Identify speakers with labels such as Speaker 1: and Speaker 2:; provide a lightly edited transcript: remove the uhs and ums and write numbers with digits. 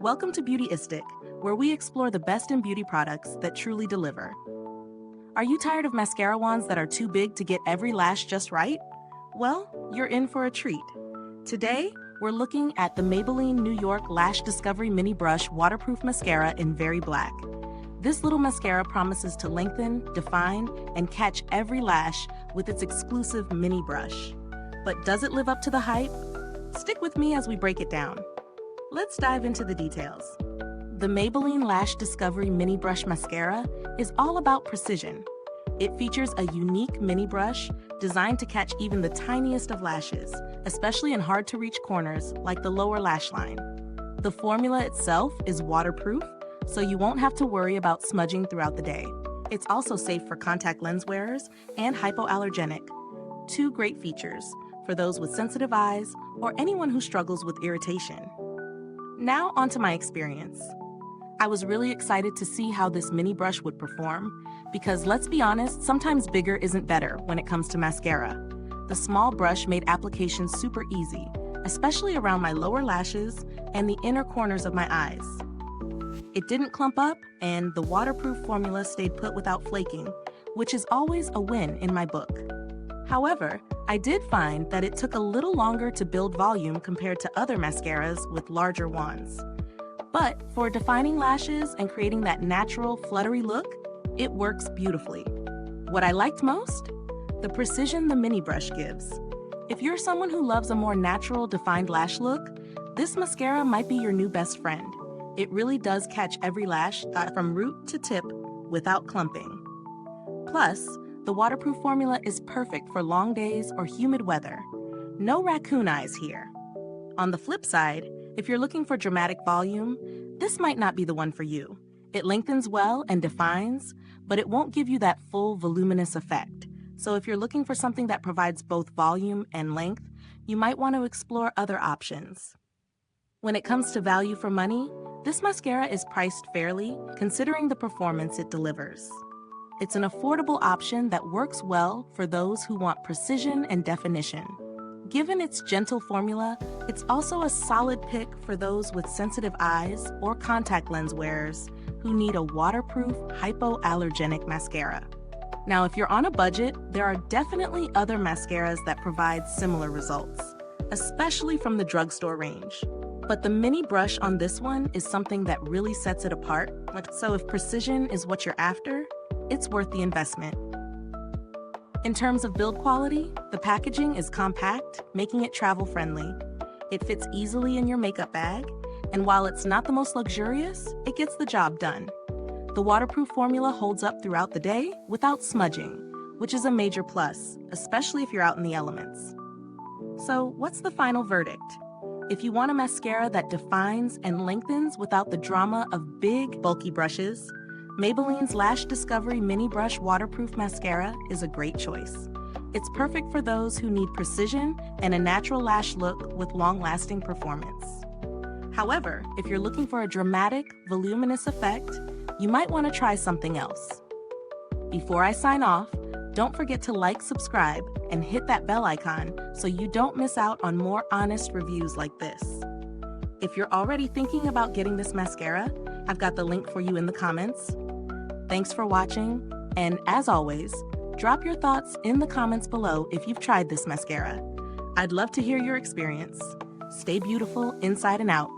Speaker 1: Welcome to Beautyistic, where we explore the best in beauty products that truly deliver. Are you tired of mascara wands that are too big to get every lash just right? Well, you're in for a treat. Today, we're looking at the Maybelline New York Lash Discovery Mini Brush Waterproof Mascara in Very Black. This little mascara promises to lengthen, define, and catch every lash with its exclusive mini brush. But does it live up to the hype? Stick with me as we break it down. Let's dive into the details. The Maybelline Lash Discovery Mini Brush Mascara is all about precision. It features a unique mini brush designed to catch even the tiniest of lashes, especially in hard-to-reach corners like the lower lash line. The formula itself is waterproof, so you won't have to worry about smudging throughout the day. It's also safe for contact lens wearers and hypoallergenic. Two great features for those with sensitive eyes or anyone who struggles with irritation. Now onto my experience. I was really excited to see how this mini brush would perform because, let's be honest, sometimes bigger isn't better when it comes to mascara. The small brush made application super easy, especially around my lower lashes and the inner corners of my eyes. It didn't clump up, and the waterproof formula stayed put without flaking, which is always a win in my book. However, I did find that it took a little longer to build volume compared to other mascaras with larger wands. But for defining lashes and creating that natural, fluttery look, it works beautifully. What I liked most? The precision the mini brush gives. If you're someone who loves a more natural, defined lash look, this mascara might be your new best friend. It really does catch every lash from root to tip without clumping. Plus, the waterproof formula is perfect for long days or humid weather. No raccoon eyes here. On the flip side, if you're looking for dramatic volume, this might not be the one for you. It lengthens well and defines, but it won't give you that full voluminous effect. So if you're looking for something that provides both volume and length, you might want to explore other options. When it comes to value for money, this mascara is priced fairly, considering the performance it delivers. It's an affordable option that works well for those who want precision and definition. Given its gentle formula, it's also a solid pick for those with sensitive eyes or contact lens wearers who need a waterproof, hypoallergenic mascara. Now, if you're on a budget, there are definitely other mascaras that provide similar results, especially from the drugstore range. But the mini brush on this one is something that really sets it apart. So if precision is what you're after, it's worth the investment. In terms of build quality, the packaging is compact, making it travel-friendly. It fits easily in your makeup bag, and while it's not the most luxurious, it gets the job done. The waterproof formula holds up throughout the day without smudging, which is a major plus, especially if you're out in the elements. So what's the final verdict? If you want a mascara that defines and lengthens without the drama of big, bulky brushes, Maybelline's Lash Discovery Mini Brush Waterproof Mascara is a great choice. It's perfect for those who need precision and a natural lash look with long-lasting performance. However, if you're looking for a dramatic, voluminous effect, you might want to try something else. Before I sign off, don't forget to like, subscribe, and hit that bell icon so you don't miss out on more honest reviews like this. If you're already thinking about getting this mascara, I've got the link for you in the comments. Thanks for watching, and as always, drop your thoughts in the comments below if you've tried this mascara. I'd love to hear your experience. Stay beautiful inside and out.